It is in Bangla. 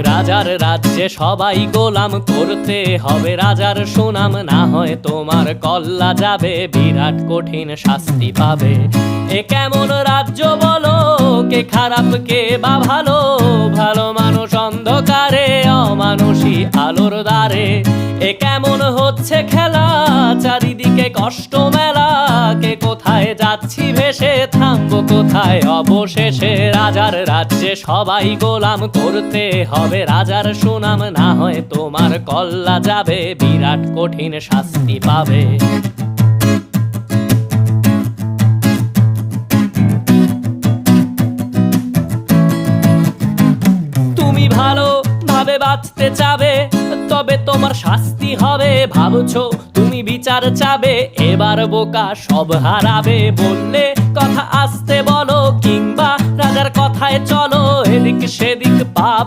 রাজার রাজ্যে সবাই গোলাম, করতে হবে রাজার সুনাম, না হয় তোমার কল্লা যাবে, বিরাট কঠিন শাস্তি পাবে। এ কেমন রাজ্য বলো, কে খারাপ কে বা ভালো, ভালো মানুষ অন্ধকারে, অমানুষী আলোর দ্বারে। এ কেমন হচ্ছে খেলা, চারিদিকে কষ্ট মেলা, কে কোথায় যাচ্ছি ভেসে, থামবো কোথায় অবশেষে। রাজার রাজ্যে সবাই গোলাম, করতে হবে রাজার সুনাম, না হয় তোমার কল্লা যাবে, বিরাট কঠিন শাস্তি পাবে। তুমি ভালো ভাবে বাঁচতে চাবে, তবে তোমার শাস্তি হবে। ভাবছো তুমি বিচার চাবে, এবার বোকা সব হারাবে। বললে কথা আস্তে বলো, কিংবা রাজার কথায় চলো, এদিক সেদিক পাবা।